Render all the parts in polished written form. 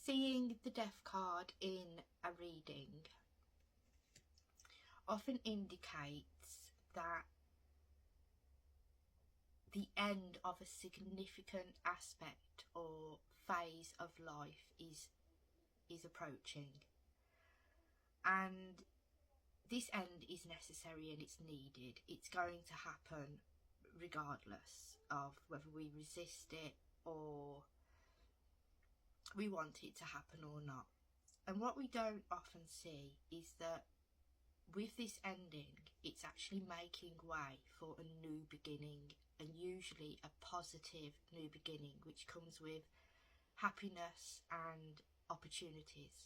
Seeing the Death card in a reading often indicates that the end of a significant aspect or phase of life is approaching, and this end is necessary and it's needed. It's going to happen regardless of whether we resist it or we want it to happen or not. And what we don't often see is that with this ending, it's actually making way for a new beginning, and usually a positive new beginning, which comes with happiness and opportunities.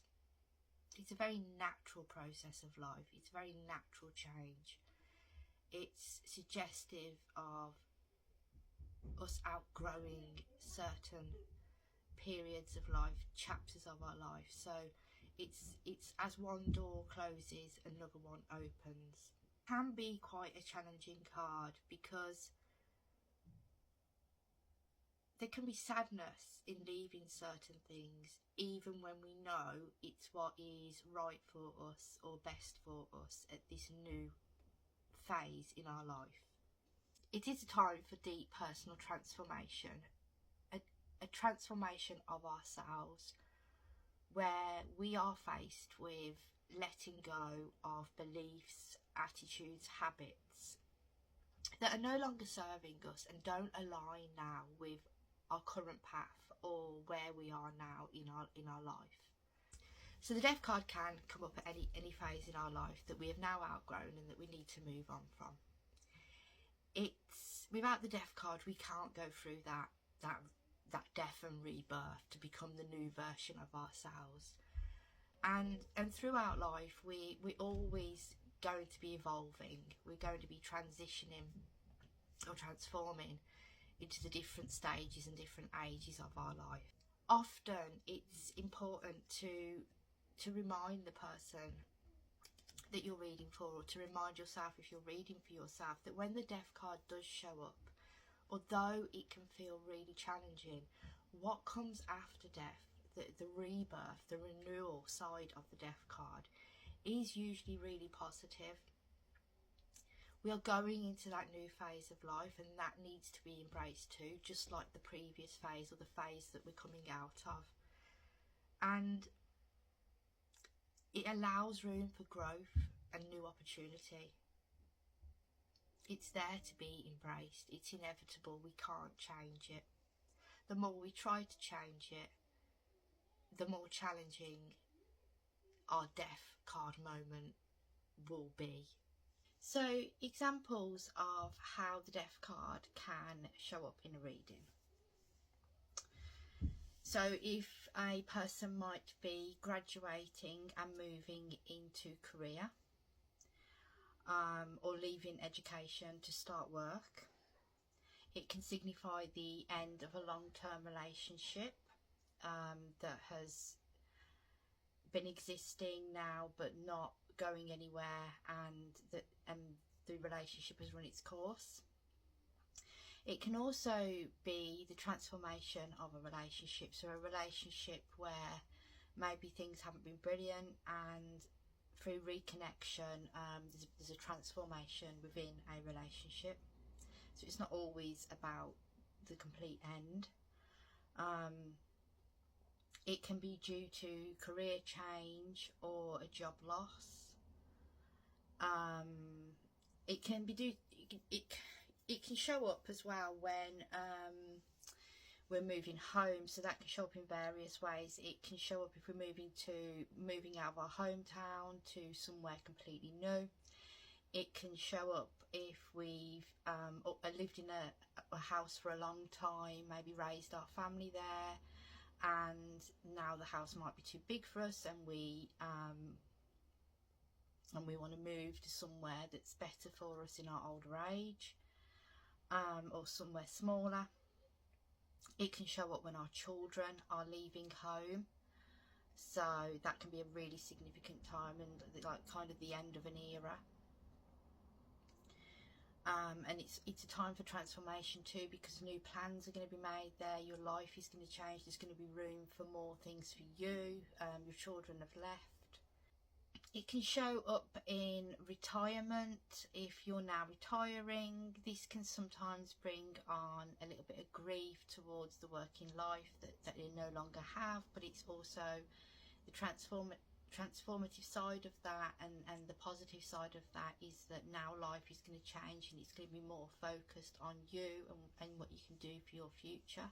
It's a very natural process of life. It's a very natural change. It's suggestive of us outgrowing certain periods of life, chapters of our life. So it's as one door closes, another one opens. It can be quite a challenging card because there can be sadness in leaving certain things, even when we know it's what is right for us or best for us at this new phase in our life. It is a time for deep personal transformation, a transformation of ourselves, where we are faced with letting go of beliefs, attitudes, habits that are no longer serving us and don't align now with our current path or where we are now in our life. So the Death card can come up at any phase in our life that we have now outgrown and that we need to move on from. It's without the Death card we can't go through that death and rebirth to become the new version of ourselves. And throughout life we're always going to be evolving. We're going to be transitioning or transforming into the different stages and different ages of our life. Often it's important to remind the person that you're reading for, or to remind yourself if you're reading for yourself, that when the Death card does show up, although it can feel really challenging, what comes after death, the rebirth, the renewal side of the Death card, is usually really positive. We are going into that new phase of life, and that needs to be embraced too, just like the previous phase or the phase that we're coming out of. And it allows room for growth and new opportunity. It's there to be embraced. It's inevitable. We can't change it. The more we try to change it, the more challenging our Death card moment will be. So, examples of how the Death card can show up in a reading. So if a person might be graduating and moving into career, or leaving education to start work, it can signify the end of a long-term relationship that has been existing now but not going anywhere, and the relationship has run its course. It can also be the transformation of a relationship, so a relationship where maybe things haven't been brilliant, and through reconnection there's a transformation within a relationship. So it's not always about the complete end. It can be due to career change or a job loss. It can be due. It can show up as well when we're moving home, so that can show up in various ways. It can show up if we're moving out of our hometown to somewhere completely new. It can show up if we've lived in a house for a long time, maybe raised our family there, and now the house might be too big for us, and we want to move to somewhere that's better for us in our older age, or somewhere smaller. It can show up when our children are leaving home, so that can be a really significant time and like kind of the end of an era. And it's a time for transformation too, because new plans are going to be made there. Your life is going to change. There's going to be room for more things for you. Your children have left. It can show up in retirement. If you're now retiring, this can sometimes bring on a little bit of grief towards the working life that you no longer have, but it's also the transformative side of that, and the positive side of that is that now life is going to change, and it's going to be more focused on you and what you can do for your future,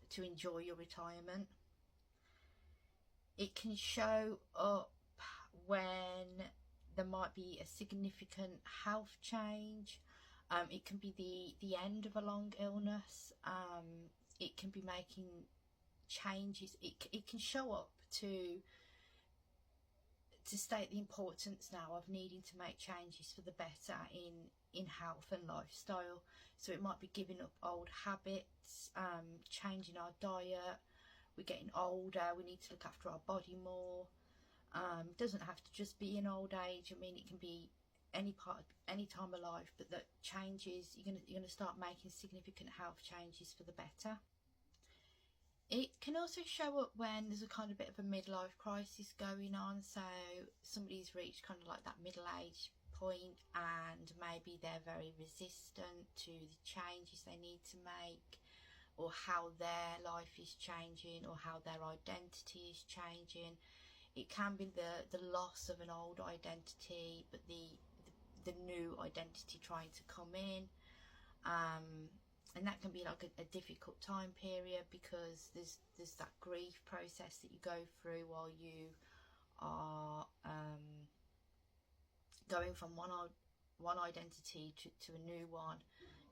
to enjoy your retirement. It can show up when there might be a significant health change. It can be the end of a long illness. It can be making changes. It can show up to state the importance now of needing to make changes for the better in health and lifestyle. So it might be giving up old habits, changing our diet. We're getting older, we need to look after our body more. It doesn't have to just be in old age. I mean, it can be any time of life, but that changes, you're gonna start making significant health changes for the better. It can also show up when there's a kind of bit of a midlife crisis going on. So somebody's reached kind of like that middle age point, and maybe they're very resistant to the changes they need to make, or how their life is changing, or how their identity is changing. It can be the loss of an old identity, but the new identity trying to come in, and that can be like a difficult time period, because there's that grief process that you go through while you are going from one identity to a new one.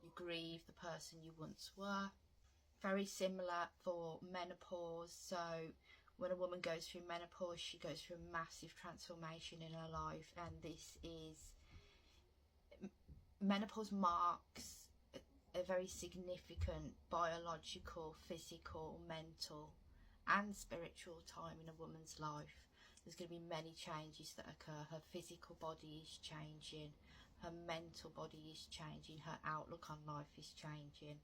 You grieve the person you once were. Very similar for menopause. So when a woman goes through menopause, she goes through a massive transformation in her life, and menopause marks a very significant biological, physical, mental and spiritual time in a woman's life. There's going to be many changes that occur. Her physical body is changing, her mental body is changing, her outlook on life is changing.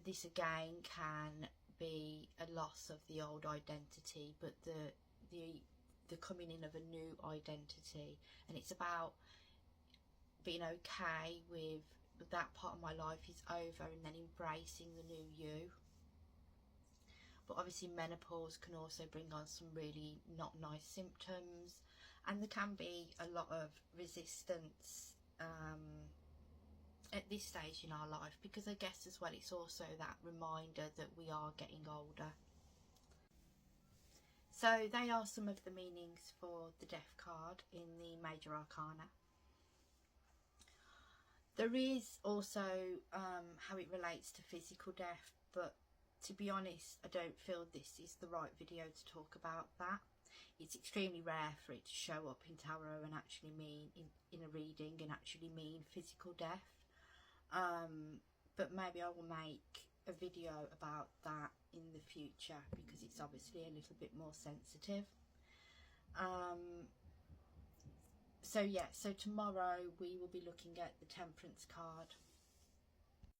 This again can be a loss of the old identity, but the coming in of a new identity, and it's about being okay with that part of my life is over, and then embracing the new you. But obviously menopause can also bring on some really not nice symptoms, and there can be a lot of resistance at this stage in our life, because I guess as well it's also that reminder that we are getting older. So they are some of the meanings for the Death card in the Major Arcana. There is also how it relates to physical death, but to be honest, I don't feel this is the right video to talk about that. It's extremely rare for it to show up in tarot and actually mean, in a reading, and actually mean physical death. But maybe I will make a video about that in the future, because it's obviously a little bit more sensitive. So yeah, so tomorrow we will be looking at the Temperance card.